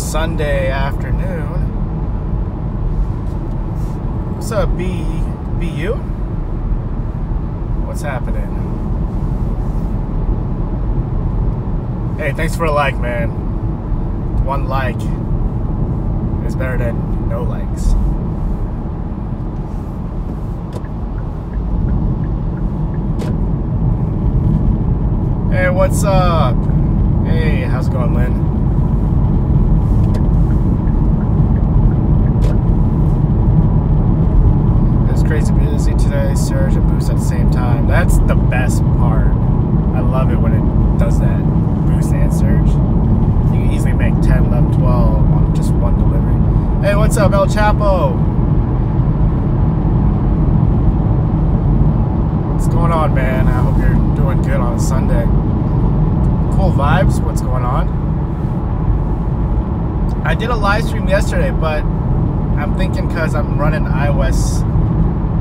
Sunday afternoon. What's up, BU? What's happening? Hey, thanks for a like, man. One like is better than no likes. Hey, what's up? Hey, how's it going, Lynn? It's crazy busy today, surge and boost at the same time. That's the best part. I love it when it does that, boost and surge. You can easily make 10, 11, 12 on just one delivery. Hey, what's up, El Chapo? What's going on, man? I hope you're doing good on a Sunday. Cool vibes. What's going on? I did a live stream yesterday, but I'm thinking because I'm running iOS,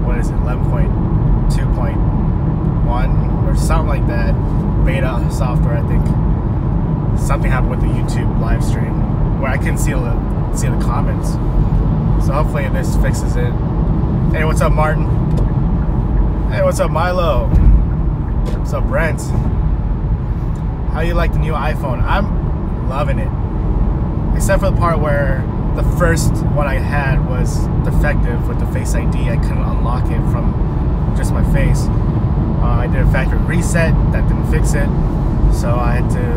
what is it, 11.2.1 or something like that, beta software, I think. Something happened with the YouTube live stream where I couldn't see the comments. So hopefully this fixes it. Hey, what's up, Martin? Hey, what's up, Milo? What's up, Brent? How you like the new iPhone? I'm loving it. Except for the part where the first one I had was defective with the Face ID. I couldn't unlock it from just my face. I did a factory reset. That didn't fix it. So I had to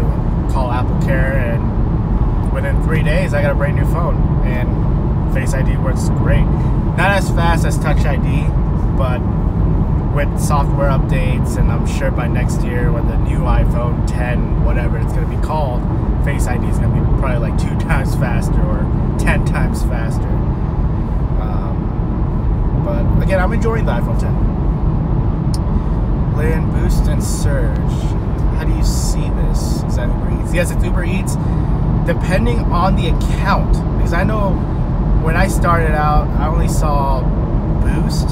call Apple Care, and within 3 days I got a brand new phone. And Face ID works great. Not as fast as Touch ID, but with software updates, and I'm sure by next year when the new iPhone 10, whatever it's going to be called, Face ID is going to be probably like 2 times faster or 10 times faster. But again, I'm enjoying the iPhone 10. Lynn, boost and surge. How do you see this? Is that Uber Eats? Yes, it's Uber Eats. Depending on the account, because I know when I started out, I only saw boost.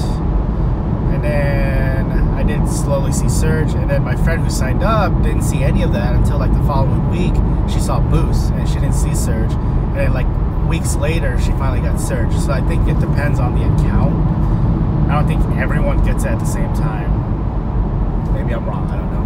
And then I did slowly see surge, and then my friend who signed up didn't see any of that until like the following week. She saw boost and she didn't see surge, and then like weeks later she finally got surge. So I think it depends on the account. I don't think everyone gets it at the same time. Maybe I'm wrong, I don't know.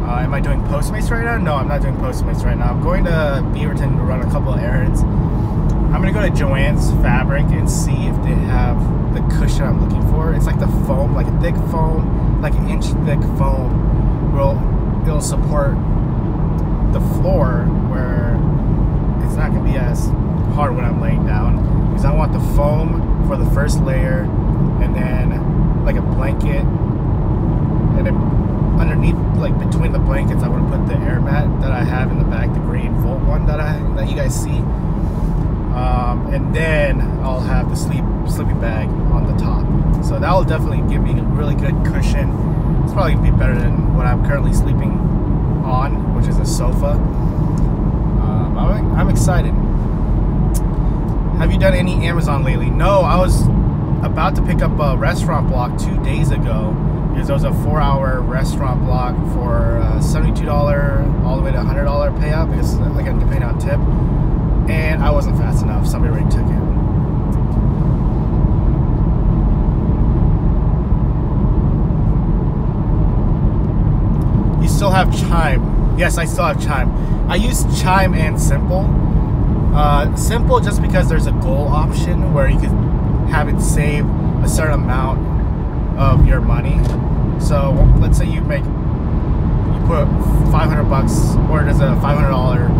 Am I doing Postmates right now? No, I'm not doing Postmates right now. I'm going to Beaverton to run a couple of errands. I'm gonna go to Joann's Fabric and see if they have the cushion I'm looking for. It's like the foam, like a thick foam, like an inch thick foam. It'll support the floor where it's not gonna be as hard when I'm laying down. Because I want the foam for the first layer, and then like a blanket, and then underneath, like between the blankets, I want to put the air mat that I have in the back, the green Volt one that you guys see. And then I'll have the sleeping bag on the top. So that will definitely give me a really good cushion. It's probably going to be better than what I'm currently sleeping on, which is a sofa. I'm excited. Have you done any Amazon lately? No, I was about to pick up a restaurant block 2 days ago, because there was a 4-hour restaurant block for $72 all the way to $100 payout, because like I'm depending on tip. And I wasn't fast enough. Somebody already took it. You still have Chime. Yes, I still have Chime. I use Chime and Simple. Simple just because there's a goal option where you can have it save a certain amount of your money. So let's say you put $500 or there's a $500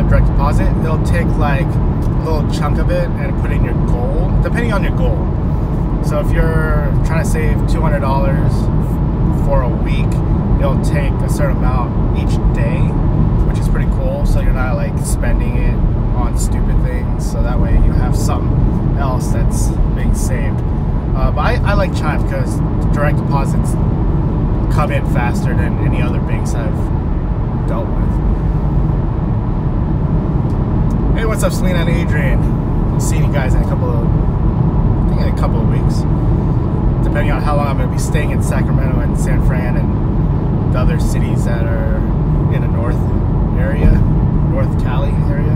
direct deposit. It'll take like a little chunk of it and put in your goal, depending on your goal. So if you're trying to save $200 for a week, it'll take a certain amount each day, which is pretty cool. So you're not like spending it on stupid things. So that way you have something else that's being saved. But I like Chime because direct deposits come in faster than any other banks I've dealt with. Hey, what's up, Selena and Adrian? I'll see you guys in a couple of weeks, depending on how long I'm going to be staying in Sacramento and San Fran and the other cities that are in the north area, North Cali area.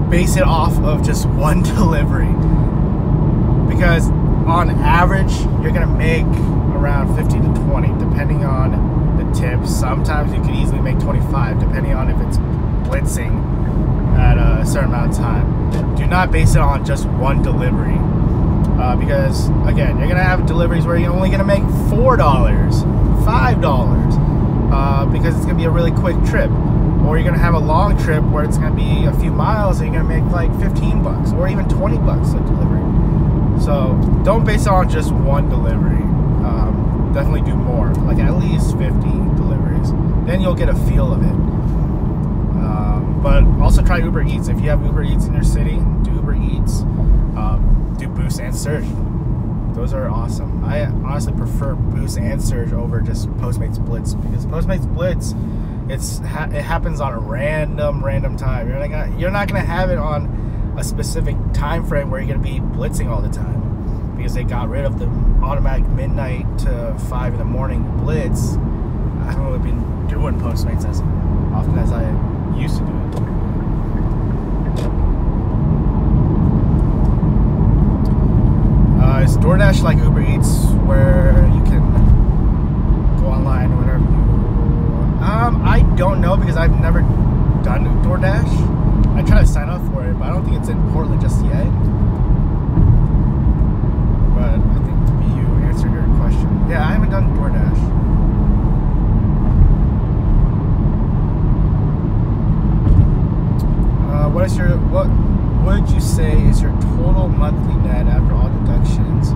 base it off of just one delivery, because on average you're gonna make around 15 to 20 depending on the tips. Sometimes you can easily make 25 depending on if it's blitzing at a certain amount of time. Do not base it on just one delivery, because again, you're gonna have deliveries where you're only gonna make $4, $5, because it's gonna be a really quick trip. Or you're gonna have a long trip where it's gonna be a few miles and you're gonna make like 15 bucks or even 20 bucks a delivery. So don't base it on just one delivery. Definitely do more, like at least 50 deliveries. Then you'll get a feel of it. But also try UberEATS. If you have UberEATS in your city, do UberEATS. Do Boost and Surge. Those are awesome. I honestly prefer Boost and Surge over just Postmates Blitz, because Postmates Blitz, it happens on a random time. You're not gonna have it on a specific time frame where you're gonna be blitzing all the time, because they got rid of the automatic midnight to 5 in the morning blitz. I haven't really been doing Postmates as often as I used to do it. Is DoorDash like UberEATS, where you can go online whenever you... I don't know, because I've never done DoorDash. I try to sign up for it, but I don't think it's in Portland just yet. But I think you answered your question. Yeah, I haven't done DoorDash. What would you say is your total monthly net after all deductions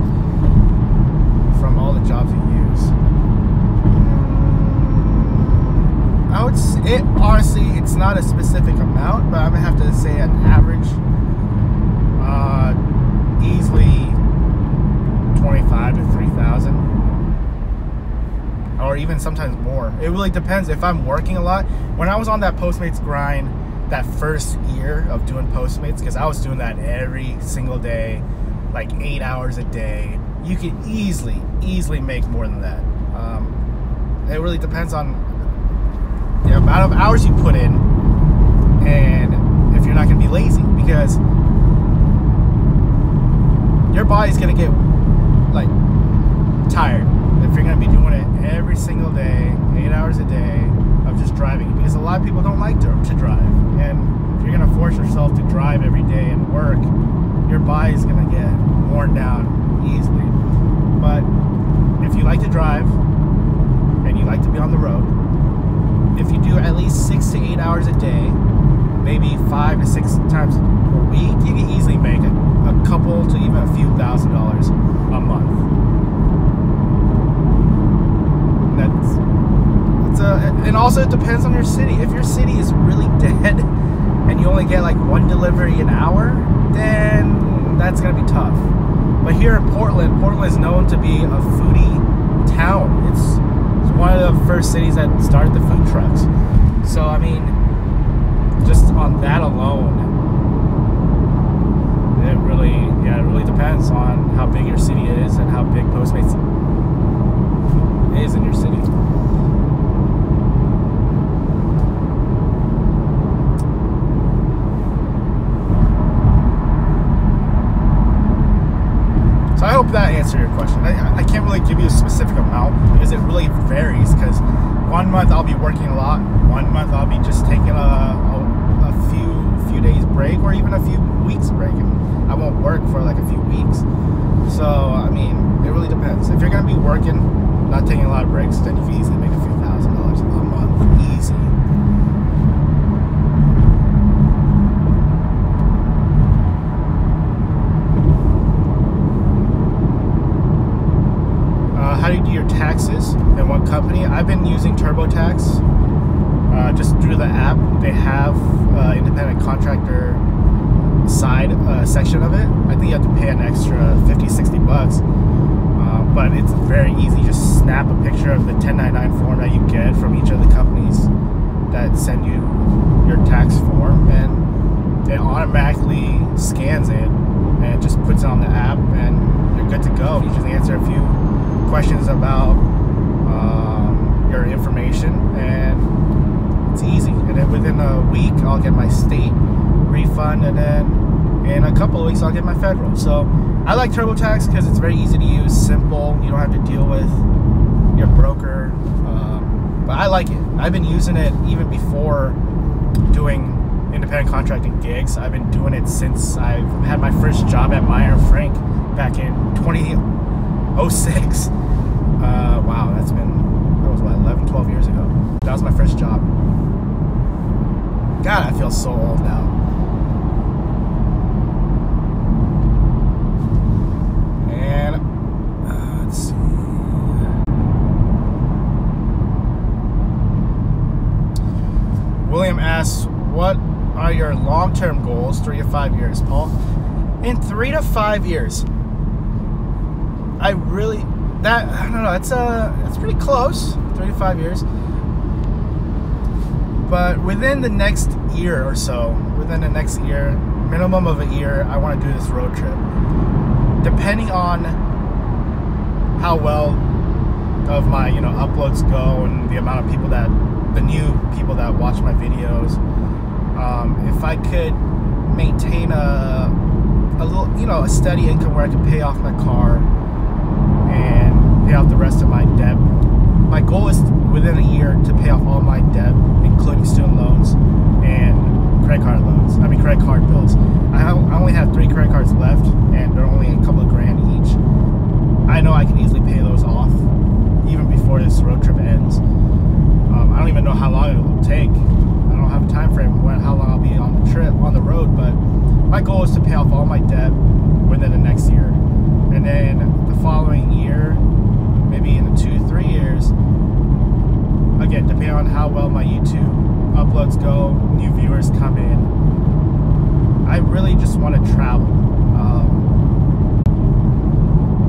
from all the jobs you use? I would say, honestly, it's not a specific amount, but I'm gonna have to say an average, easily 25 to 3,000, or even sometimes more. It really depends if I'm working a lot. When I was on that Postmates grind, that first year of doing Postmates, because I was doing that every single day, like 8 hours a day, you could easily make more than that. It really depends on the amount of hours you put in, and if you're not going to be lazy, because your body's going to get like tired if you're going to be doing it every single day, 8 hours a day of just driving, because a lot of people don't like to drive, and if you're going to force yourself to drive every day and work, your body's going to get worn down easily. But if you like to drive and you like to be on the road, if you do at least 6 to 8 hours a day, maybe 5 to 6 times a week, you can easily make a couple to even a few $1,000s a month. And also it depends on your city. If your city is really dead and you only get like one delivery an hour, then that's gonna be tough. But here in Portland is known to be a foodie town. It's one of the first cities that started the food trucks. So I mean, just on that alone, it really depends on how big your city is and how big Postmates is in your city. So I hope that answered your question. I can't really give you a specific amount because it really varies, because one month I'll be working a lot, one month I'll be just taking a few days break, or even a few weeks break, and I won't work for like a few weeks. So I mean, it really depends. If you're gonna be working, not taking a lot of breaks, then you can easily make a few $1,000s a month, easy. How do you do your taxes and what company? I've been using TurboTax, just through the app. They have independent contractor side section of it. I think you have to pay an extra 50-60 bucks, but it's very easy. Just snap a picture of the 1099 form that you get from each of the companies that send you your tax form, and it automatically scans it and just puts it on the app, and you're good to go. You just answer a few questions about your information, and it's easy. And then within a week, I'll get my state refund refund, and then in a couple of weeks I'll get my federal. So I like TurboTax because it's very easy to use, simple. You don't have to deal with your broker. But I like it. I've been using it even before doing independent contracting gigs. I've been doing it since I've had my first job at Meyer & Frank back in 2006. Wow, that was what, 11, 12 years ago. That was my first job. God, I feel so old now. And let's see. William asks, what are your long-term goals, 3 to 5 years, Paul? In 3 to 5 years, I don't know, it's pretty close, 3 to 5 years. But within the next year or so, minimum of a year, I want to do this road trip. Depending on how well of my, uploads go and the amount of the new people that watch my videos, if I could maintain a little, a steady income where I could pay off my car and pay off the rest of my debt. My goal is within a year to pay off all my debt, including student loans and credit card bills. I only have 3 credit cards left, and they're only a couple of grand each. I know I can easily pay those off even before this road trip ends. I don't even know how long it will take. I don't have a time frame how long I'll be on the road, but my goal is to pay off all my debt within the next year. And then the following year, maybe in 2-3 years, again, depending on how well my YouTube uploads go, new viewers come in, I really just want to travel.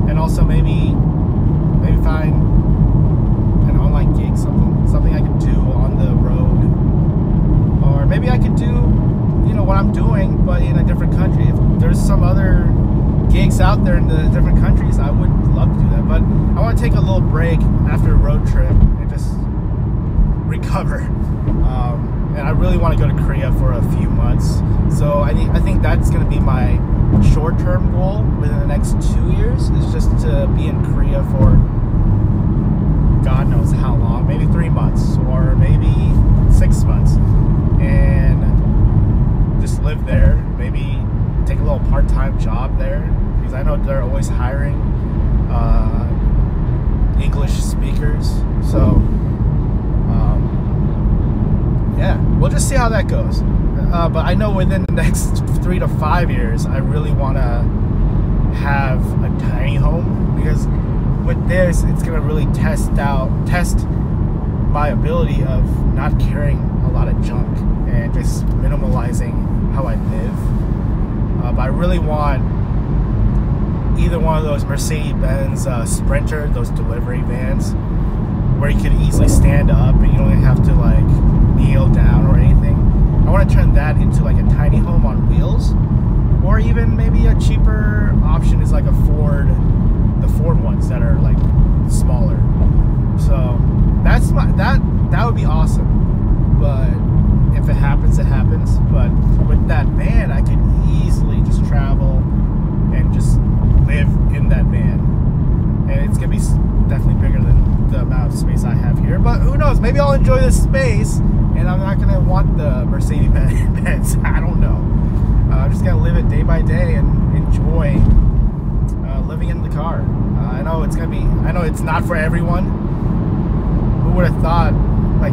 And also maybe find an online gig, something I could do on the road. Or maybe I could do, what I'm doing, but in a different country. If there's some other gigs out there in the different countries, I would love to do that. But I want to take a little break after a road trip and just recover. And I really want to go to Korea for a few months. So I think that's going to be my short-term goal within the next 2 years, is just to be in Korea for God knows how long, maybe 3 months or maybe 6 months, and just live there. Maybe take a little part-time job there, because I know they're always hiring English speakers. So yeah, we'll just see how that goes. But I know within the next 3 to 5 years, I really want to have a tiny home, because with this, it's going to really test my ability of not carrying a lot of junk and just minimalizing how I live. But I really want either one of those Mercedes-Benz Sprinter, those delivery vans, where you can easily stand up and you don't even have to kneel down or anything. I want to turn that into a tiny home on wheels, or even maybe a cheaper option is the Ford ones that are smaller. So that would be awesome. But if it happens, it happens. But with that van, I could easily just travel and just live in that van, and it's gonna be definitely bigger than the amount of space I have here. But who knows? Maybe I'll enjoy this space, and I'm not gonna want the Mercedes-Benz. I don't know. I'm just gonna live it day by day and enjoy living in the car. I know it's not for everyone. Who would have thought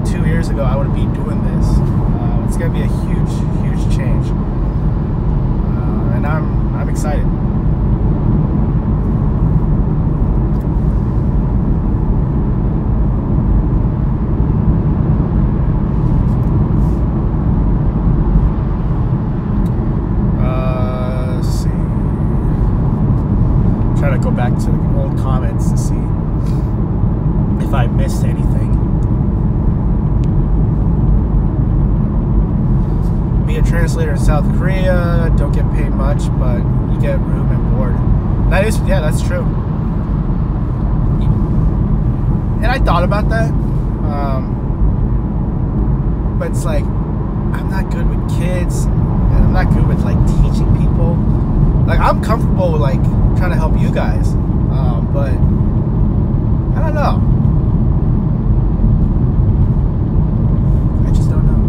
2 years ago I would be doing this? It's gonna be a huge change, and I'm excited. Go back to the old comments to see if I missed anything. Be a translator in South Korea, don't get paid much, but you get room and board. That's true. And I thought about that, but it's I'm not good with kids, and I'm not good with Like, I'm comfortable with, like, trying to help you guys, but I don't know. I just don't know.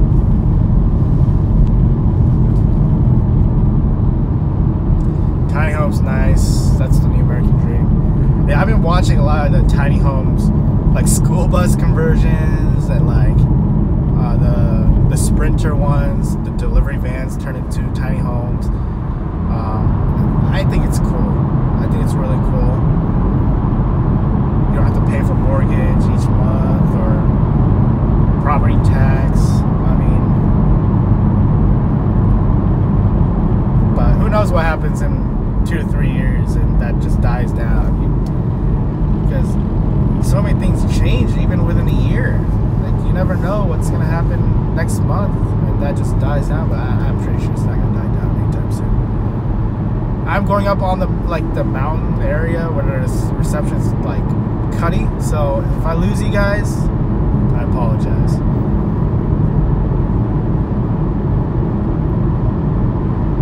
Tiny homes, nice. That's the new American dream. Yeah, I've been watching a lot of the tiny homes, like school bus conversions, and like the Sprinter ones, the delivery vans turn into tiny homes. I think it's cool. I think it's really cool. You don't have to pay for mortgage each month or property tax. I mean, but who knows what happens in 2 to 3 years, and that just dies down. Because so many things change even within a year. Like, you never know what's gonna happen next month, and that just dies down. But I'm pretty sure it's not gonna die down anytime soon. I'm going up on the mountain area where there's reception's like cutty. So if I lose you guys, I apologize.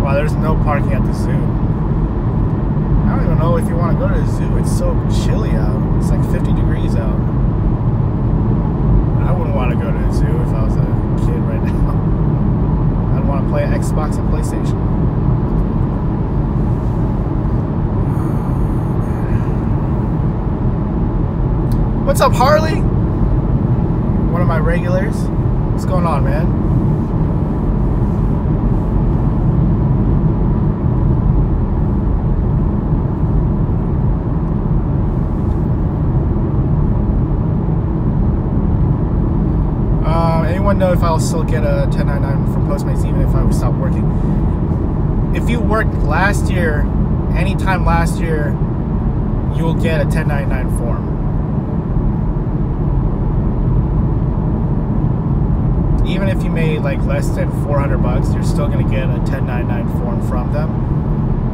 Wow, there's no parking at the zoo. I don't even know if you want to go to the zoo. It's so chilly out. It's like 50 degrees out. I wouldn't want to go to the zoo if I was a kid right now. I'd want to play Xbox and PlayStation. What's up, Harley? One of my regulars. What's going on, man? Anyone know if I'll still get a 1099 from Postmates even if I would stop working? If you worked last year, anytime last year, you will get a 1099 form. Even if you made like less than $400, you're still going to get a 1099 form from them.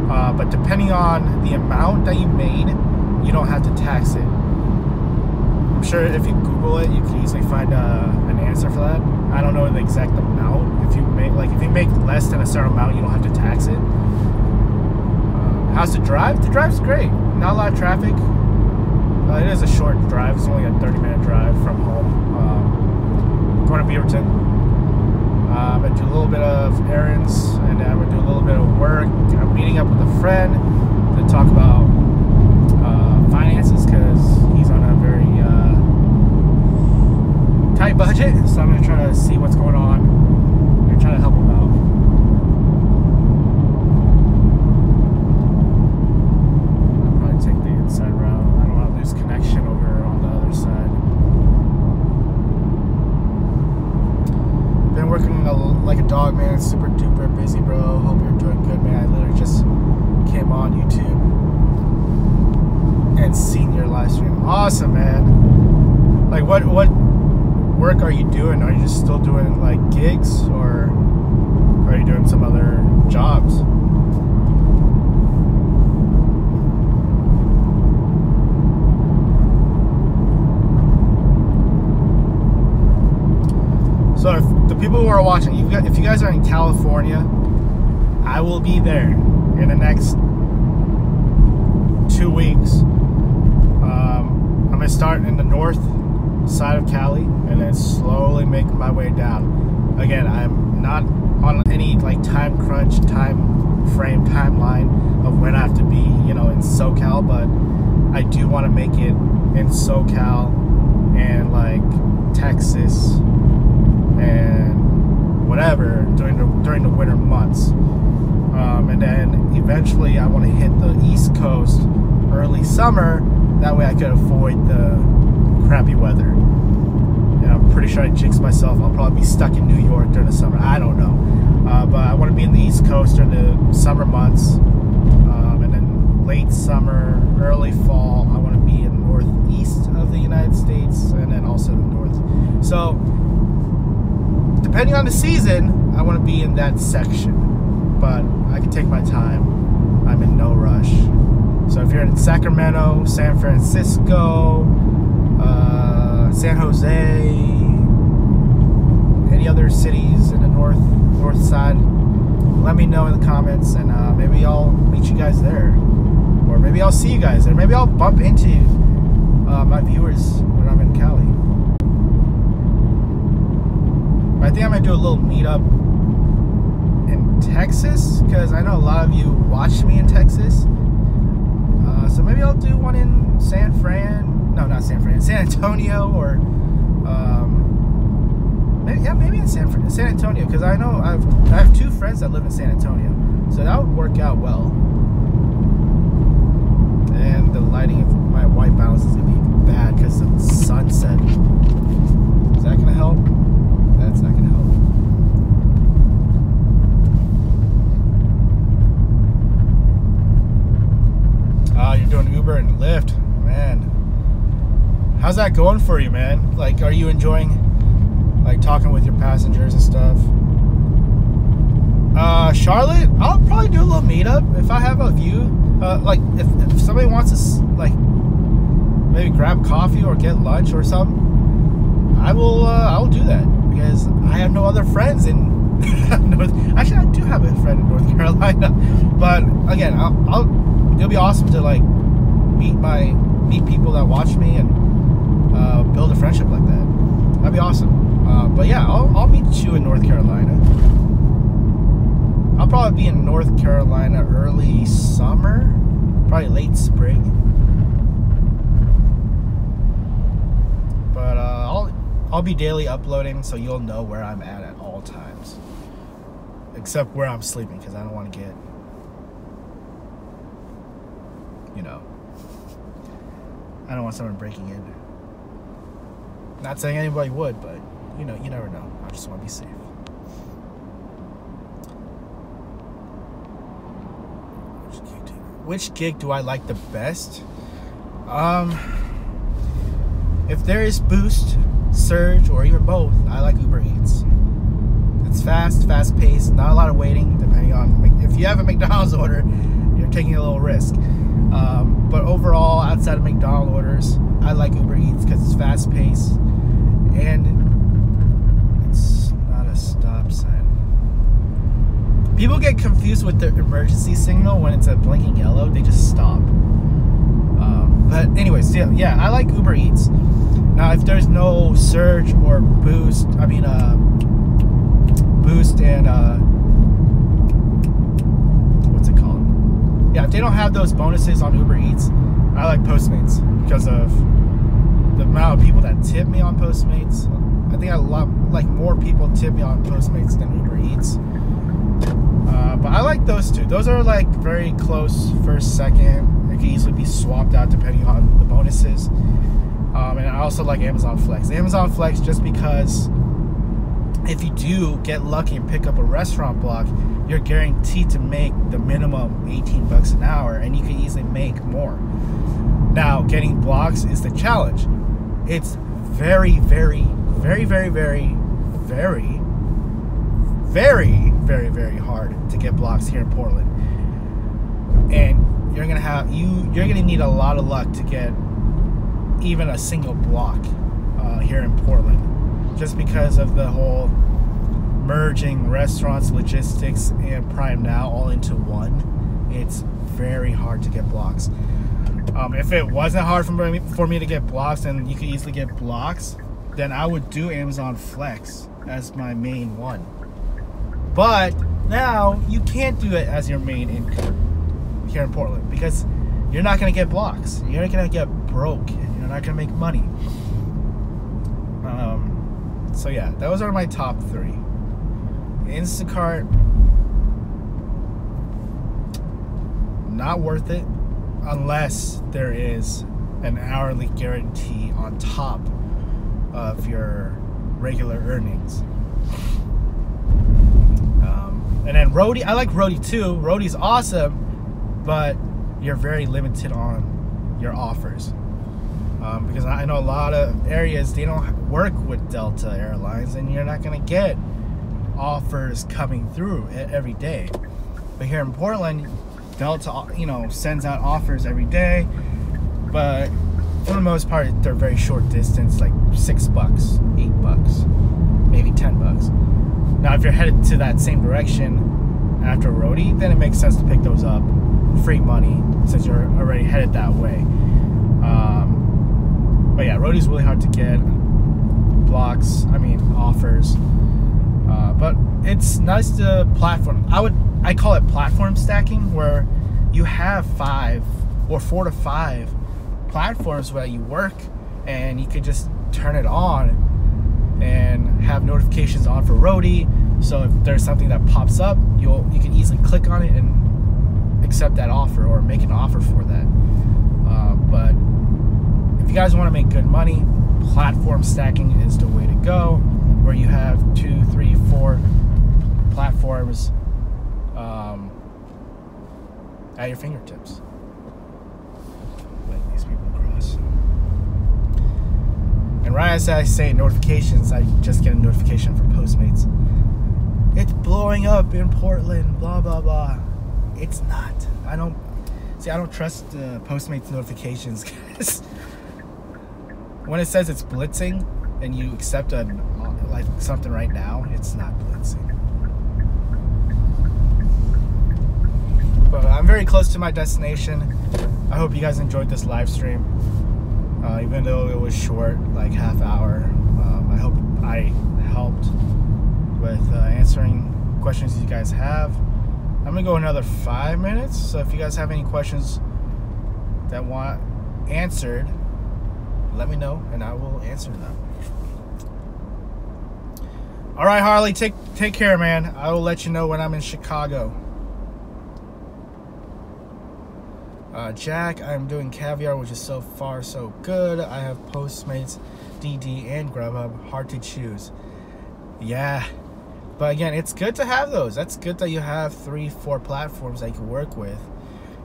But depending on the amount that you made, you don't have to tax it. I'm sure if you Google it, you can easily find an answer for that. I don't know the exact amount. If you make less than a certain amount, you don't have to tax it. How's the drive? The drive's great. Not a lot of traffic. It is a short drive. It's only a 30-minute drive from home. Going to Beaverton. I'm going to do a little bit of errands, and then I'm going to do a little bit of work. I'm meeting up with a friend to talk about finances, because he's on a very tight budget. So I'm going to try to see what's going on and try to help him out. I'll probably take the inside route. I don't want to lose connection over on the other side. Been working like a dog, man. Super duper busy, bro. Hope you're doing good, man. I literally just came on YouTube and seen your live stream. Awesome, man. Like, what work are you doing? Are you just still doing like gigs, or are you doing some other jobs? So if the people who are watching, if you guys are in California, I will be there in the next 2 weeks. I'm gonna start in the north side of Cali and then slowly make my way down. Again, I'm not on any like time crunch, timeline of when I have to be, in SoCal, but I do want to make it in SoCal and like Texas and whatever during the winter months, and then eventually I want to hit the East Coast early summer. That way I could avoid the crappy weather. And I'm pretty sure I jinxed myself. I'll probably be stuck in New York during the summer. I don't know, but I want to be in the East Coast during the summer months, and then late summer, early fall, I want to be in the northeast of the United States, and then also the north. So depending on the season, I want to be in that section, but I can take my time. I'm in no rush. So if you're in Sacramento, San Francisco, San Jose, any other cities in the north side, let me know in the comments, and maybe I'll meet you guys there, or maybe I'll see you guys there. Maybe I'll bump into my viewers when I'm in Cali. But I think I'm gonna do a little meetup in Texas, because I know a lot of you watch me in Texas. So maybe I'll do one in San Antonio, or maybe in San Antonio, because I know I have 2 friends that live in San Antonio, so that would work out well. And the lighting of my white balance is gonna be bad because of the sunset. Is that gonna help? That's not gonna help. You're doing Uber and Lyft, man. How's that going for you, man? Like, are you enjoying like talking with your passengers and stuff? Charlotte, I'll probably do a little meetup if I have a view. Like if somebody wants to like maybe grab coffee or get lunch or something, I will do that, because I have no other friends in actually I do have a friend in North Carolina, but again, it'll be awesome to like meet people that watch me and build a friendship like that. That'd be awesome. But yeah, I'll meet you in North Carolina. I'll probably be in North Carolina early summer, probably late spring. But I'll be daily uploading, so you'll know where I'm at all times, except where I'm sleeping, because I don't want to get, I don't want someone breaking in. Not saying anybody would, but you never know. I just want to be safe. Which gig do I like the best? If there is Boost, Surge, or even both, I like UberEATS. It's fast-paced, not a lot of waiting, depending on, if you have a McDonald's order, you're taking a little risk. But overall, outside of McDonald's orders, I like UberEATS because it's fast-paced and it's not a stop sign. People get confused with the emergency signal when it's a blinking yellow. They just stop. But anyways, yeah, I like UberEATS. Now, if there's no Surge or Boost, Boost and what's it called? Yeah, if they don't have those bonuses on UberEATS, I like Postmates because of the amount of people that tip me on Postmates. I think more people tip me on Postmates than UberEATS. But I like those two. Those are like very close first, second. It can easily be swapped out depending on the bonuses. And I also like Amazon Flex. Amazon Flex just because if you do get lucky and pick up a restaurant block, you're guaranteed to make the minimum 18 bucks an hour, and you can easily make more. Now, getting blocks is the challenge. It's very, very, very, very, very, very, very, very, very hard to get blocks here in Portland. And you're gonna need a lot of luck to get even a single block here in Portland, just because of the whole merging restaurants, logistics, and Prime Now all into one. It's very hard to get blocks. If it wasn't hard for me to get blocks and you could easily get blocks, then I would do Amazon Flex as my main one. But now you can't do it as your main income here in Portland because you're not going to get blocks. You're not going to get broke. And you're not going to make money. So yeah, those are my top 3. Instacart, not worth it unless there is an hourly guarantee on top of your regular earnings. And then Roadie, I like Roadie too. Roadie's awesome, but you're very limited on your offers. Because I know a lot of areas, they don't work with Delta Airlines, and you're not going to get offers coming through every day. But here in Portland, Delta, sends out offers every day, but for the most part, they're very short distance, like $6, $8, maybe $10. Now, if you're headed to that same direction after roadie, then it makes sense to pick those up, free money, since you're already headed that way. But yeah, roadie's really hard to get. Offers. But it's nice to platform. I call it platform stacking, where you have 4 to 5 platforms where you work, and you could just turn it on and have notifications on for roadie. So if there's something that pops up, you can easily click on it and accept that offer or make an offer for that. But if you guys want to make good money, platform stacking is the way to go, where you have 2, 3, 4 platforms at your fingertips. Let these people cross. And right as I say notifications, I just get a notification from Postmates. It's blowing up in Portland, blah blah blah. It's not. I don't trust Postmates notifications, guys. When it says it's blitzing and you accept something right now, it's not blitzing. But I'm very close to my destination. I hope you guys enjoyed this live stream, even though it was short, like half hour. I hope I helped with answering questions you guys have. I'm gonna go another 5 minutes, so if you guys have any questions that want answered, let me know and I will answer them. All right, Harley, take care, man. I will let you know when I'm in Chicago. Jack, I'm doing caviar, which is so far so good. I have Postmates, DD, and Grubhub. Hard to choose. Yeah, but again, it's good to have those. That's good that you have 3, 4 platforms that you can work with.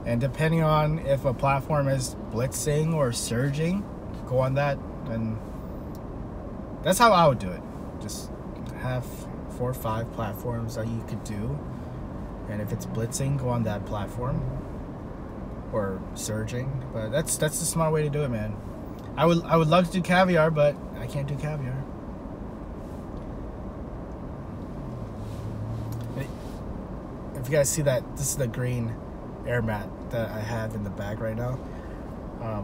And depending on if a platform is blitzing or surging, go on that. And that's how I would do it. Just have 4 or 5 platforms that you could do. And if it's blitzing, go on that platform. Or surging. But that's the smart way to do it, man. I would love to do caviar, but I can't do caviar. If you guys see that, this is the green air mat that I have in the bag right now.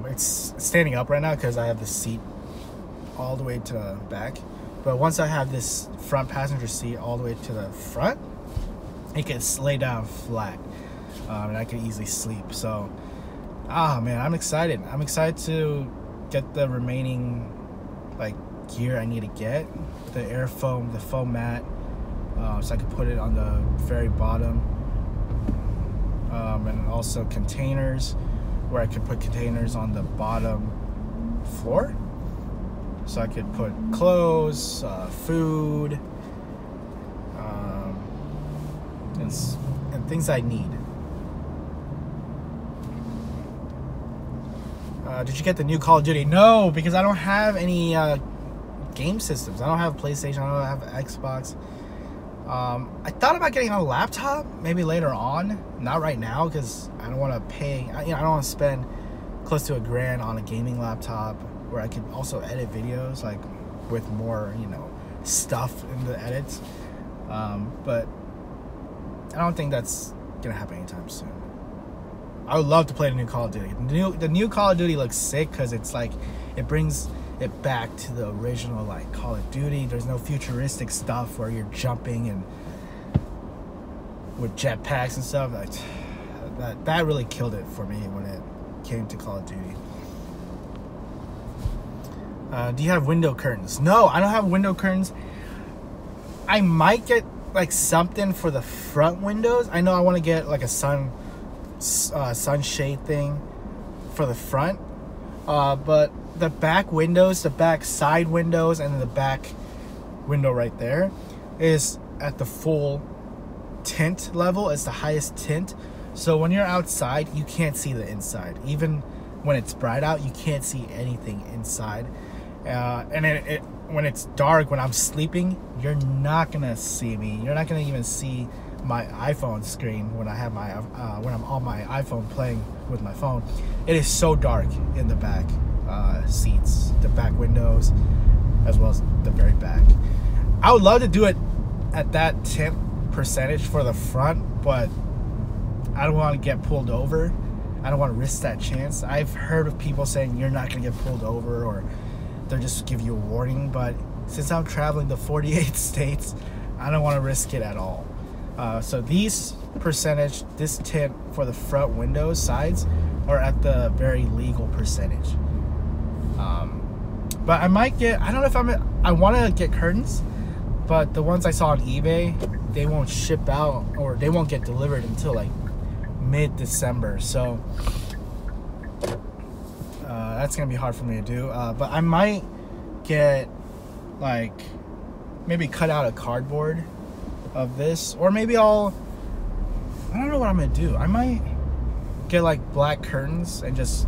It's standing up right now because I have the seat all the way to the back. But once I have this front passenger seat all the way to the front, it can lay down flat, and I can easily sleep. So, man, I'm excited. I'm excited to get the remaining gear I need to get. The air foam, the foam mat, so I can put it on the very bottom, and also containers, where I could put containers on the bottom floor. So I could put clothes, food, and things I need. Did you get the new Call of Duty? No, because I don't have any game systems. I don't have PlayStation. I don't have Xbox. I thought about getting a laptop maybe later on. Not right now, because I don't want to pay. I don't want to spend close to $1,000 on a gaming laptop, where I could also edit videos with more stuff in the edits. But I don't think that's gonna happen anytime soon. I would love to play the new Call of Duty. The new Call of Duty looks sick because it's it brings it back to the original Call of Duty. There's no futuristic stuff where you're jumping and with jetpacks and stuff. That really killed it for me when it came to Call of Duty. Do you have window curtains? No, I don't have window curtains. I might get something for the front windows. I know I want to get a sunshade thing for the front, but the back windows, the back side windows, and the back window right there is at the full tint level. It's the highest tint, so when you're outside you can't see the inside. Even when it's bright out, you can't see anything inside. And when it's dark, when I'm sleeping, you're not gonna see me. You're not gonna even see my iPhone screen when I have when I'm on my iPhone playing with my phone. It is so dark in the back seats, the back windows, as well as the very back. I would love to do it at that tint percentage for the front, but I don't want to get pulled over. I don't want to risk that chance. I've heard of people saying you're not going to get pulled over, or they'll just give you a warning. But since I'm traveling the 48 states, I don't want to risk it at all. So these percentage, this tint for the front windows, sides, are at the very legal percentage. But I might get, I don't know if I want to get curtains, but the ones I saw on eBay, they won't ship out, or they won't get delivered until like mid-December. So that's gonna be hard for me to do. But I might get, like, maybe cut out a cardboard of this, or maybe I don't know what I'm gonna do. I might get like black curtains and just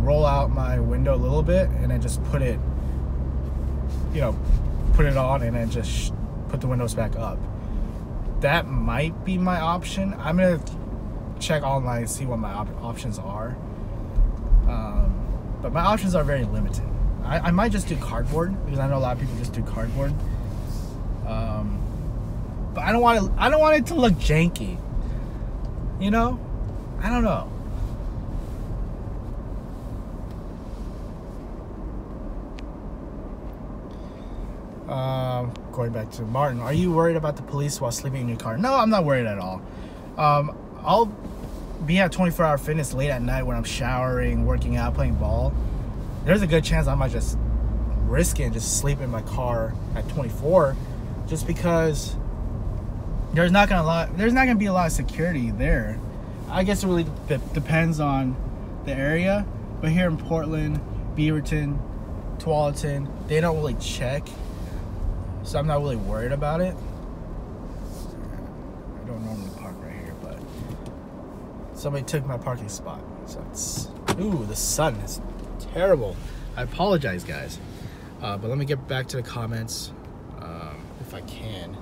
roll out my window a little bit, and then just put it on, and then just put the windows back up. That might be my option. I'm gonna check online and see what my options are. But my options are very limited. I might just do cardboard, because I know a lot of people just do cardboard. But I don't want it to look janky. You know? I don't know. Going back to Martin, are you worried about the police while sleeping in your car? No, I'm not worried at all. I'll be at 24-hour fitness late at night when I'm showering, working out, playing ball. There's a good chance I might just risk it and just sleep in my car at 24, just because there's not gonna be a lot of security there. I guess it really depends on the area, but here in Portland, Beaverton, Tualatin, they don't really check, so I'm not really worried about it. I don't normally park right here, but somebody took my parking spot, so it's, ooh, the sun is terrible. I apologize, guys, but let me get back to the comments if I can.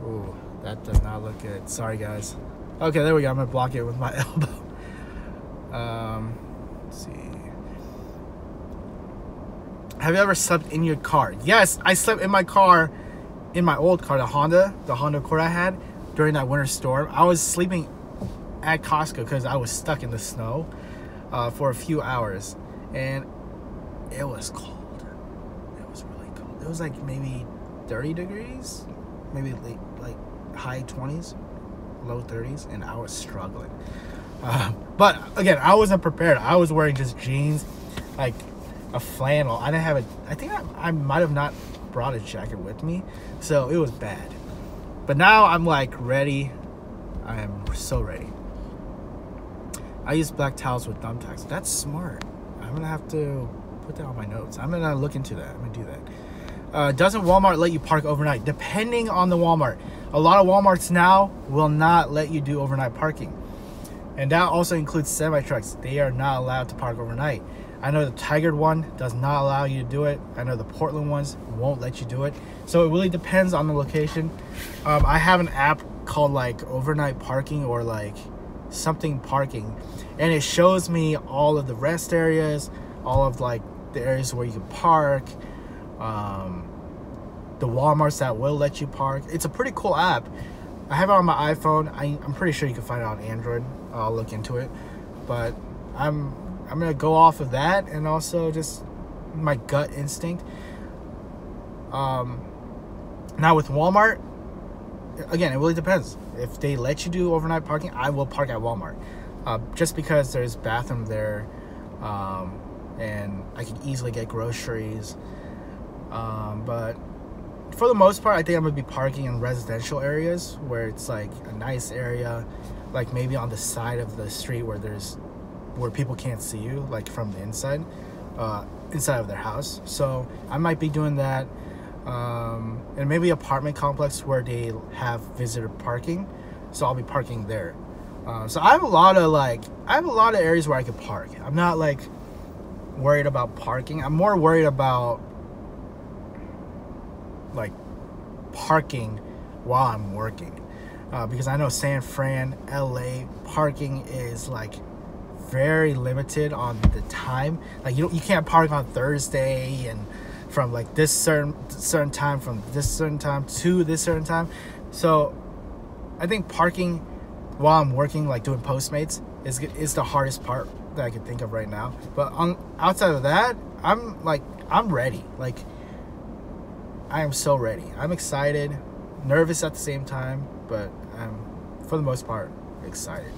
Ooh, that does not look good. Sorry, guys. Okay, there we go. I'm gonna block it with my elbow. Let's see. Have you ever slept in your car? Yes, I slept in my car, in my old car, the Honda Accord I had during that winter storm. I was sleeping at Costco because I was stuck in the snow for a few hours, and it was cold. It was really cold. It was like maybe 30 degrees, maybe like high 20s, low 30s, and I was struggling. But again, I wasn't prepared. I was wearing just jeans, like a flannel. I didn't have I think I might have not brought a jacket with me, so it was bad. But now I'm like ready. I am so ready. I use black towels with thumbtacks. That's smart. I'm gonna have to put that on my notes. I'm gonna look into that. I'm gonna do that. Doesn't Walmart let you park overnight? Depending on the Walmart. A lot of Walmarts now will not let you do overnight parking, and that also includes semi-trucks. They are not allowed to park overnight. I know the Tigard one does not allow you to do it. I know the Portland ones won't let you do it. So it really depends on the location. I have an app called like overnight parking, or like something parking, and it shows me all of the rest areas, all of like the areas where you can park, the Walmarts that will let you park. It's a pretty cool app. I have it on my iPhone. I'm pretty sure you can find it on Android. I'll look into it, but I'm gonna go off of that, and also just my gut instinct. Now with Walmart, again, it really depends. If they let you do overnight parking, I will park at Walmart, just because there's bathroom there, and I can easily get groceries. But for the most part, I think I'm gonna be parking in residential areas where it's like a nice area, like maybe on the side of the street where people can't see you, like from the inside of their house. So I might be doing that, and maybe apartment complex where they have visitor parking, so I'll be parking there. So I have a lot of areas where I could park. I'm not like worried about parking. I'm more worried about like parking while I'm working, because I know San Fran, LA parking is like very limited on the time. Like you can't park on Thursday and from like this certain time, from this certain time to this certain time, So I think parking while I'm working, like doing Postmates, is the hardest part that I can think of right now. But outside of that, I'm ready. Like, I am so ready. I'm excited, nervous at the same time, but I'm, for the most part, excited.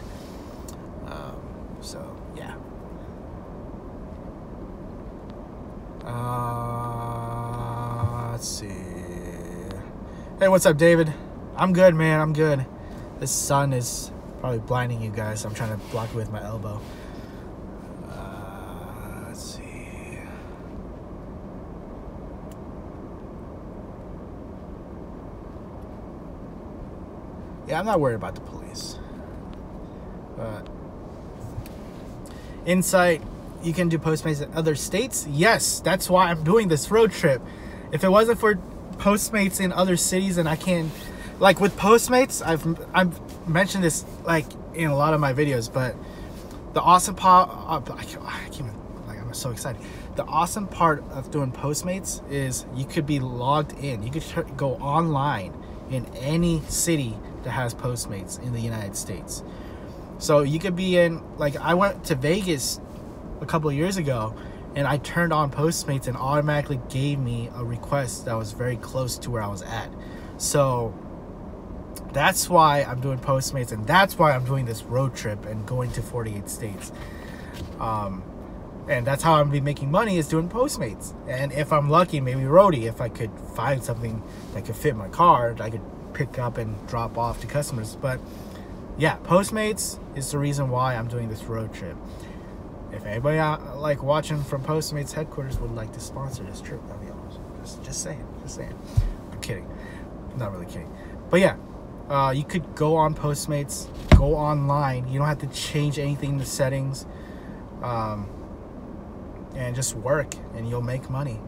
So yeah. Let's see. Hey, what's up, David? I'm good, man. I'm good. This sun is probably blinding you guys. I'm trying to block it with my elbow. Let's see. Yeah, I'm not worried about the police. But Insight, you can do Postmates in other states? Yes, that's why I'm doing this road trip. If it wasn't for Postmates in other cities, and I can't, like with Postmates, I've mentioned this like in a lot of my videos, but the awesome part, I can't even, like, I'm so excited. The awesome part of doing Postmates is you could be logged in. You could go online in any city that has Postmates in the United States. So you could be in, like, I went to Vegas a couple of years ago, and I turned on Postmates and automatically gave me a request that was very close to where I was at. So that's why I'm doing Postmates, and that's why I'm doing this road trip and going to 48 states. And that's how I'm gonna be making money, is doing Postmates. And if I'm lucky, maybe roadie, if I could find something that could fit my car, I could pick up and drop off to customers. But yeah, Postmates is the reason why I'm doing this road trip. If anybody like watching from Postmates headquarters would like to sponsor this trip, that'd be awesome. Just saying. I'm kidding. I'm not really kidding. But yeah, you could go on Postmates, go online. You don't have to change anything in the settings, and just work, and you'll make money.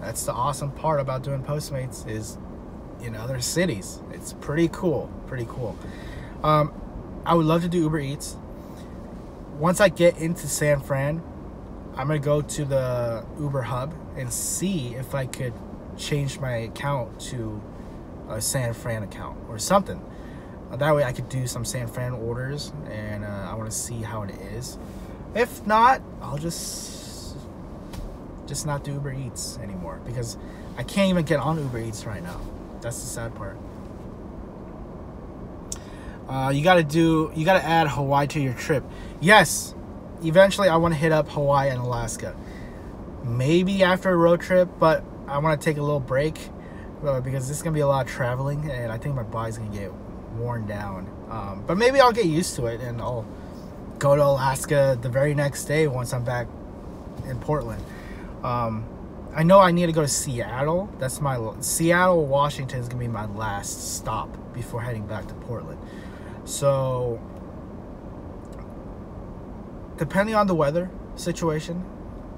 That's the awesome part about doing Postmates, is in other cities. It's pretty cool. I would love to do UberEATS. Once I get into San Fran, I'm going to go to the Uber hub and see if I could change my account to a San Fran account or something. That way I could do some San Fran orders, and I want to see how it is. If not, I'll just not do UberEATS anymore, because I can't even get on UberEATS right now. That's the sad part. You gotta add Hawaii to your trip. Yes, eventually I want to hit up Hawaii and Alaska. Maybe after a road trip, but I want to take a little break because this is gonna be a lot of traveling, and I think my body's gonna get worn down. But maybe I'll get used to it, and I'll go to Alaska the very next day once I'm back in Portland. I know I need to go to Seattle. That's Seattle, Washington is gonna be my last stop before heading back to Portland. So depending on the weather situation,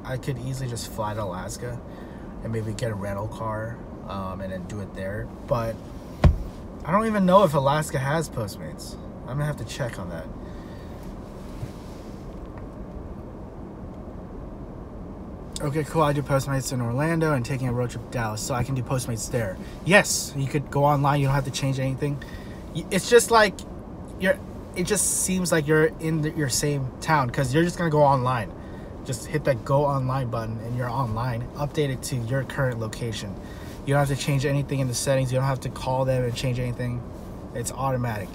I could easily just fly to Alaska and maybe get a rental car and then do it there. But I don't even know if Alaska has Postmates. I'm gonna have to check on that. Okay, cool. I do Postmates in Orlando and taking a road trip to Dallas, so I can do Postmates there. Yes, you could go online. You don't have to change anything. It's just like it just seems like you're in your same town, because you're just gonna go online. Just hit that go online button and you're online. Update it to your current location. You don't have to change anything in the settings. You don't have to call them and change anything. It's automatic.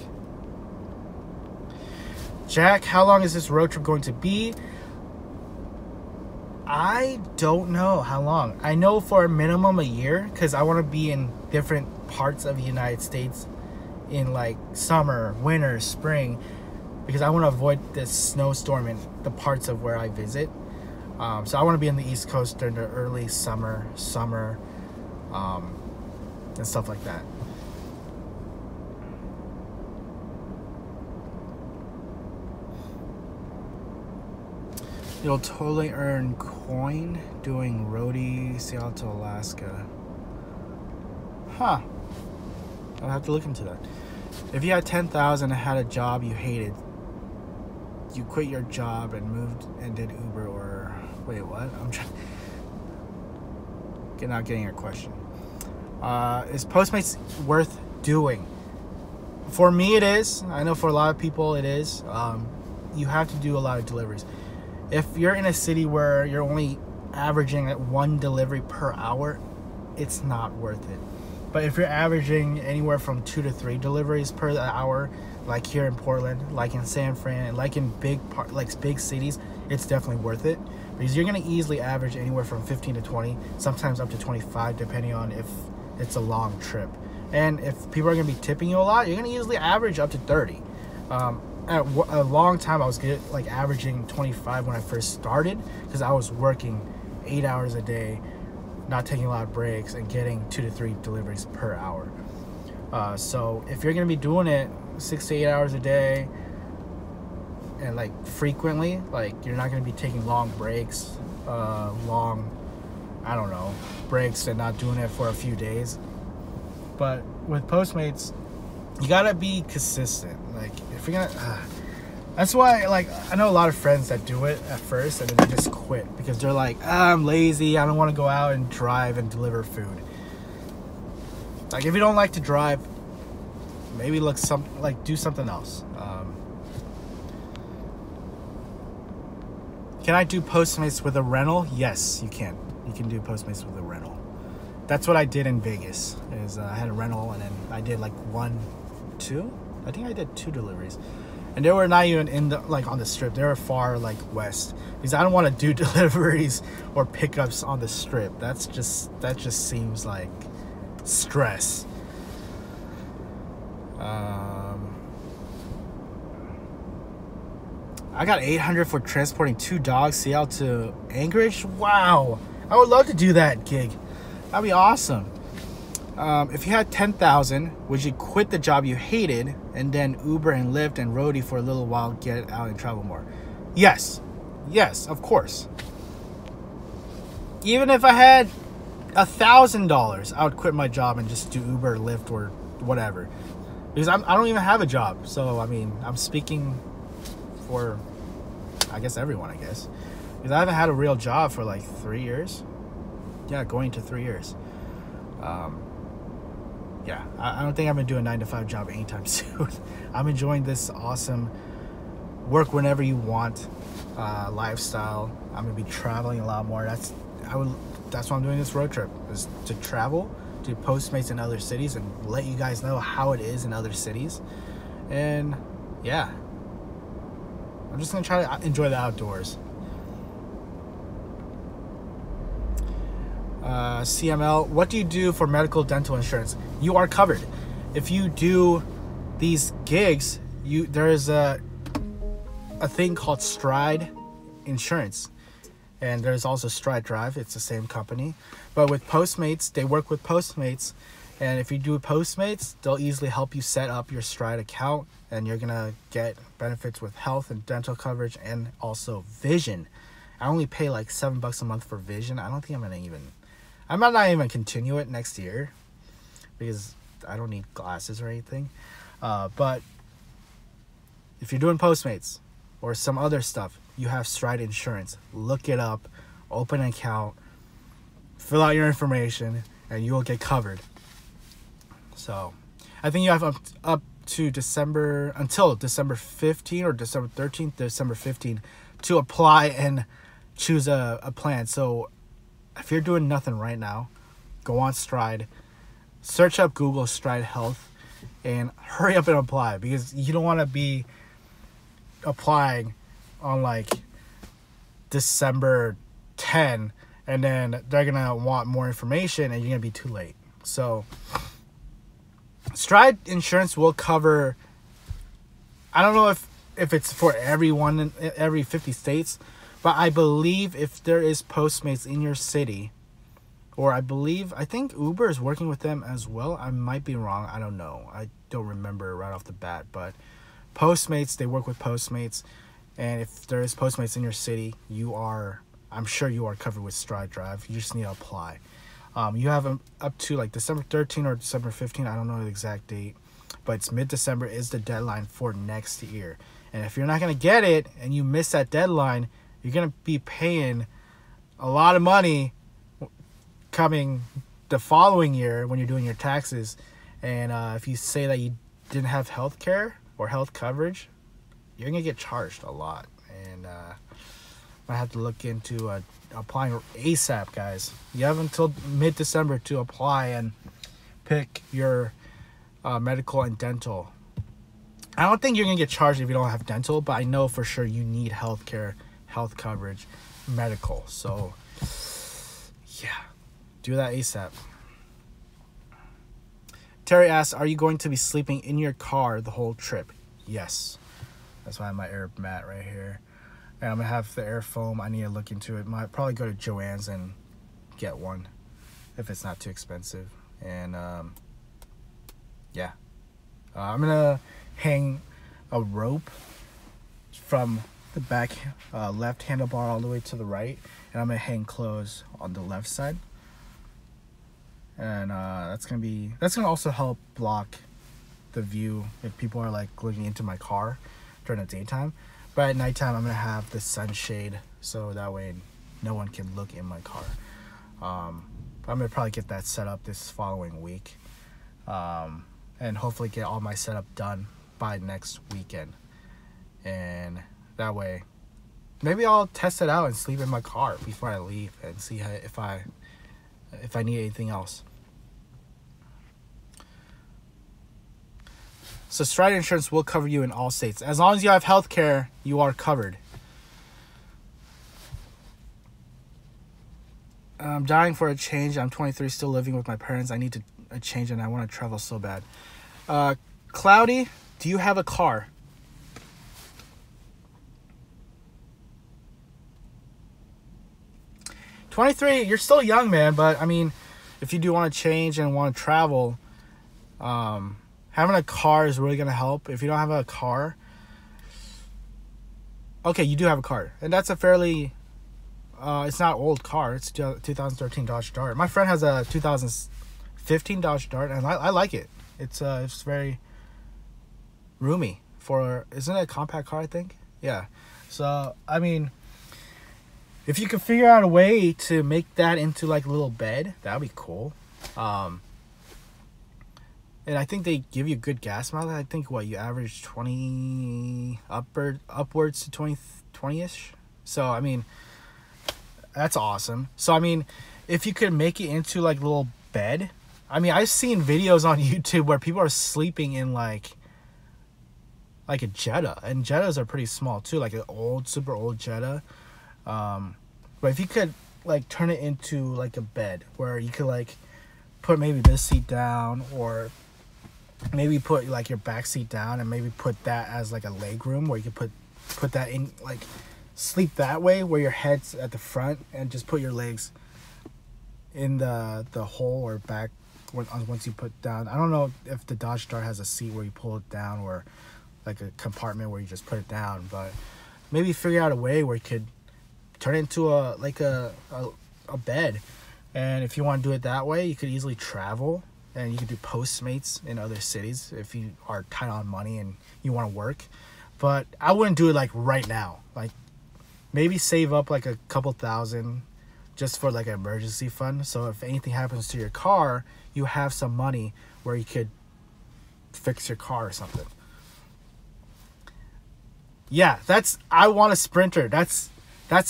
Jack, how long is this road trip going to be? I don't know how long. I know for a minimum a year, because I want to be in different parts of the United States in like summer, winter, spring, because I want to avoid this snowstorm in the parts of where I visit. So I want to be in the East Coast during the early summer, and stuff like that. You'll totally earn coin doing roadie Seattle to Alaska. Huh. I'll have to look into that. If you had 10,000 and had a job you hated, you quit your job and moved and did Uber, or wait, what? I'm not getting your question. Is Postmates worth doing? For me, it is. I know for a lot of people, it is. You have to do a lot of deliveries. If you're in a city where you're only averaging at 1 delivery per hour, it's not worth it. But if you're averaging anywhere from 2 to 3 deliveries per hour, like here in Portland, like in San Fran, like in big cities, it's definitely worth it, because you're going to easily average anywhere from 15 to 20, sometimes up to 25, depending on if it's a long trip. And if people are going to be tipping you a lot, you're going to easily average up to 30. At a long time, I was averaging 25 when I first started, because I was working 8 hours a day, not taking a lot of breaks, and getting 2 to 3 deliveries per hour. So if you're going to be doing it 6 to 8 hours a day, and frequently, you're not going to be taking long breaks, breaks, and not doing it for a few days. But with Postmates, you gotta be consistent. If you're gonna, that's why, I know a lot of friends that do it at first and then they just quit because they're I'm lazy. I don't want to go out and drive and deliver food. If you don't like to drive, maybe do something else. Can I do Postmates with a rental? Yes, you can. You can do Postmates with a rental. That's what I did in Vegas. I had a rental, and then I did two. I think I did 2 deliveries, and they were not even in the on the strip. They were far west, because I don't want to do deliveries or pickups on the strip. That just seems like stress. I got $800 for transporting 2 dogs, Seattle to Anchorage. Wow, I would love to do that gig. That'd be awesome. If you had $10,000, would you quit the job you hated and then Uber and Lyft and roadie for a little while, get out and travel more? Yes, of course. Even if I had $1,000, I would quit my job and just do Uber, Lyft, or whatever, because I don't even have a job. So I'm speaking for, I guess, everyone. Because I haven't had a real job for 3 years. Yeah, going to 3 years. I don't think I'm gonna do a 9-to-5 job anytime soon. I'm enjoying this awesome work whenever you want lifestyle. I'm gonna be traveling a lot more. That's why I'm doing this road trip, is to travel, do Postmates in other cities, and let you guys know how it is in other cities. And yeah, I'm just gonna try to enjoy the outdoors. CML, what do you do for medical dental insurance? You are covered. If you do these gigs, there is a thing called Stride Insurance, and there's also Stride Drive. It's the same company, but with Postmates, they work with Postmates, and if you do Postmates, they'll easily help you set up your Stride account, and you're gonna get benefits with health and dental coverage, and also vision. I only pay $7 a month for vision. I don't think I might not even continue it next year, because I don't need glasses or anything. But if you're doing Postmates or some other stuff, you have Stride Insurance. Look it up, open an account, fill out your information, and you will get covered. So I think you have up to until December 15th or December 13th, December 15th, to apply and choose a plan. So if you're doing nothing right now, go on Stride, search up Google Stride Health, and hurry up and apply, because you don't want to be applying on December 10, and then they're gonna want more information and you're gonna be too late. So Stride Insurance will cover, I don't know if it's for everyone in every 50 states, but I believe if there is Postmates in your city, or I think Uber is working with them as well. I might be wrong. I don't know. I don't remember right off the bat. But Postmates, they work with Postmates. And if there is Postmates in your city, I'm sure you are covered with Stride Drive. You just need to apply. You have up to December 13 or December 15. I don't know the exact date. But it's mid-December is the deadline for next year. And if you're not going to get it and you miss that deadline, you're going to be paying a lot of money coming the following year when you're doing your taxes. And if you say that you didn't have health care or health coverage, you're gonna get charged a lot. And I have to look into applying ASAP, guys. You have until mid-December to apply and pick your medical and dental. I don't think you're gonna get charged if you don't have dental, but I know for sure you need health care, health coverage, medical. So yeah, do that ASAP. Terry asks, are you going to be sleeping in your car the whole trip? Yes. That's why I have my air mat right here. And I'm going to have the air foam. I need to look into it. Might probably go to Joann's and get one if it's not too expensive. And yeah. I'm going to hang a rope from the back left handlebar all the way to the right. And I'm going to hang clothes on the left side. And that's gonna also help block the view if people are like looking into my car during the daytime. But at nighttime, I'm gonna have the sunshade so that way no one can look in my car. I'm gonna probably get that set up this following week, and hopefully get all my setup done by next weekend. And that way, maybe I'll test it out and sleep in my car before I leave and see if I need anything else. So Strider Insurance will cover you in all states. As long as you have health care, you are covered. I'm dying for a change. I'm 23, still living with my parents. I need a change and I want to travel so bad. Cloudy, do you have a car? $23, you're still young, man, but I mean, if you do want to change and want to travel, having a car is really going to help. If you don't have a car, okay, you do have a car, and that's a fairly, it's not old car, it's 2013 Dodge Dart. My friend has a 2015 Dodge Dart, and I like it. It's very roomy isn't it a compact car, I think? Yeah. So, I mean, if you can figure out a way to make that into like a little bed, that would be cool. And I think they give you good gas mileage. I think you average 20 upwards to 20-ish. So I mean, that's awesome. So I mean, if you could make it into like a little bed, I mean, I've seen videos on YouTube where people are sleeping in like a Jetta, and Jettas are pretty small too, like an super old Jetta. But if you could like turn it into like a bed where you could like put maybe this seat down, or maybe put like your back seat down and maybe put that as like a leg room where you could put that in, like sleep that way where your head's at the front and just put your legs in the hole or back once you put down. I don't know if the Dodge Dart has a seat where you pull it down or like a compartment where you just put it down, but maybe figure out a way where you could turn it into a bed. And if you want to do it that way, you could easily travel. And you can do Postmates in other cities if you are tight on money and you want to work. But I wouldn't do it like right now. Like maybe save up like a couple thousand just for like an emergency fund. So if anything happens to your car, you have some money where you could fix your car or something. Yeah, I want a Sprinter. That's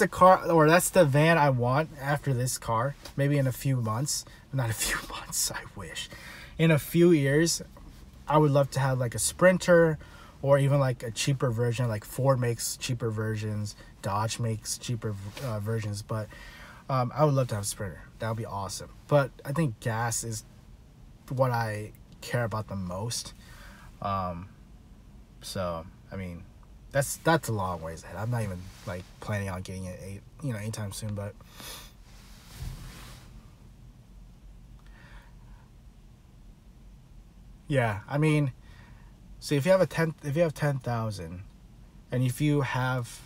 a car, or that's the van I want after this car. Maybe in a few months. Not a few months, I wish. In a few years, I would love to have like a Sprinter, or even like a cheaper version. Like Ford makes cheaper versions, Dodge makes cheaper versions. But I would love to have a Sprinter. That would be awesome. But I think gas is what I care about the most. So I mean, that's a long ways ahead. I'm not even like planning on getting it anytime soon, but yeah, I mean, so if you have 10,000 and if you have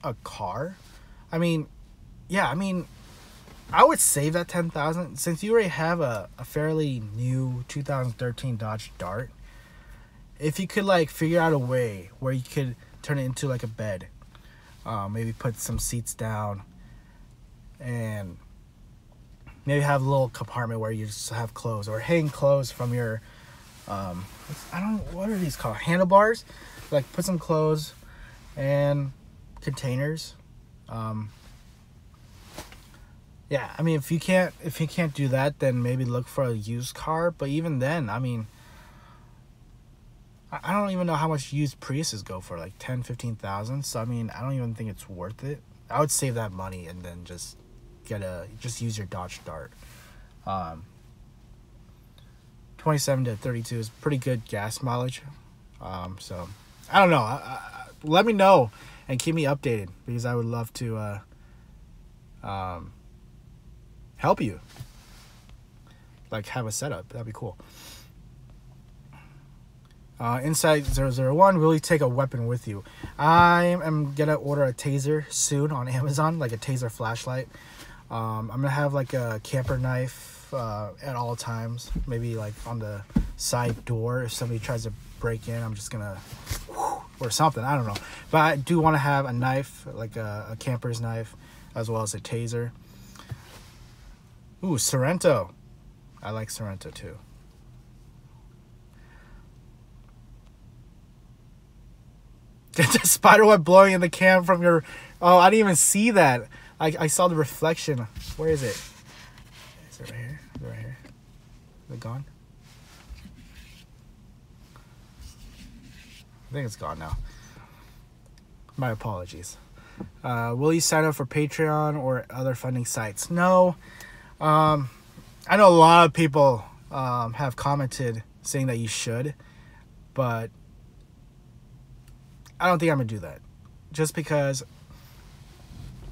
a car, I mean, yeah, I mean, I would save that 10,000 since you already have a fairly new 2013 Dodge Dart. If you could like figure out a way where you could turn it into like a bed, maybe put some seats down and maybe have a little compartment where you just have clothes, or hang clothes from your I don't know, what are these called? Handlebars. Like put some clothes and containers. Yeah, I mean, if you can't do that, then maybe look for a used car. But even then, I mean, I don't even know how much used Priuses go for, like 10, 15,000. So I mean, I don't even think it's worth it. I would save that money and then just use your Dodge Dart. 27 to 32 is pretty good gas mileage. So I don't know. Let me know and keep me updated, because I would love to help you. Like have a setup. That'd be cool. Inside 001, will you take a weapon with you? I am gonna order a taser soon on Amazon, like a taser flashlight. I'm gonna have like a camper knife at all times, maybe like on the side door if somebody tries to break in. I'm just gonna or something, I don't know, but I do want to have a knife, like a camper's knife, as well as a taser. Ooh, Sorrento. I like Sorrento too. Get the spiderweb blowing in the cam from your... Oh, I didn't even see that. I saw the reflection. Where is it? Is it right here? Is it right here? Is it gone? I think it's gone now. My apologies. Will you sign up for Patreon or other funding sites? No. I know a lot of people have commented saying that you should, but I don't think I'm going to do that. Just because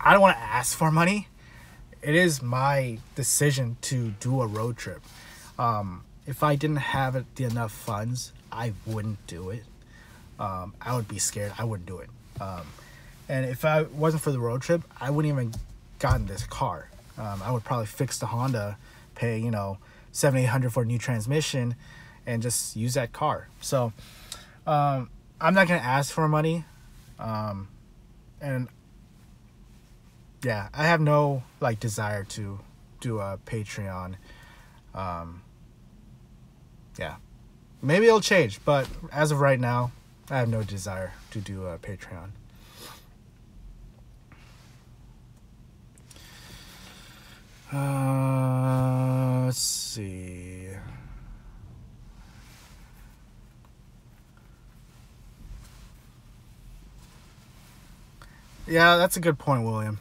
I don't want to ask for money. It is my decision to do a road trip. If I didn't have enough funds, I wouldn't do it. I would be scared. I wouldn't do it. And if I wasn't for the road trip, I wouldn't even gotten this car. I would probably fix the Honda, pay, $700-800 for a new transmission, and just use that car. So, I'm not going to ask for money. And yeah, I have no desire to do a Patreon. Yeah, maybe it'll change, but as of right now, I have no desire to do a Patreon. Let's see. Yeah, that's a good point, William.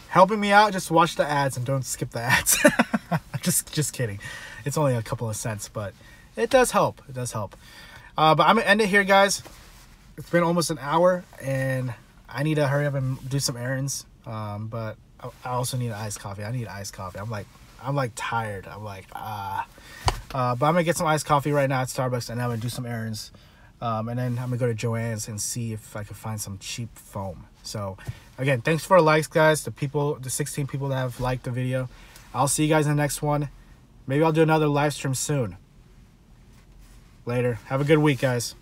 Helping me out, just watch the ads and don't skip the ads. just kidding. It's only a couple of cents, but it does help. It does help. But I'm going to end it here, guys. It's been almost an hour, and I need to hurry up and do some errands. But I also need an iced coffee. I need iced coffee. I'm tired. But I'm going to get some iced coffee right now at Starbucks, and I'm going to do some errands. And then I'm going to go to Joann's and see if I can find some cheap foam. So, again, thanks for the likes, guys. The 16 people that have liked the video. I'll see you guys in the next one. Maybe I'll do another live stream soon. Later. Have a good week, guys.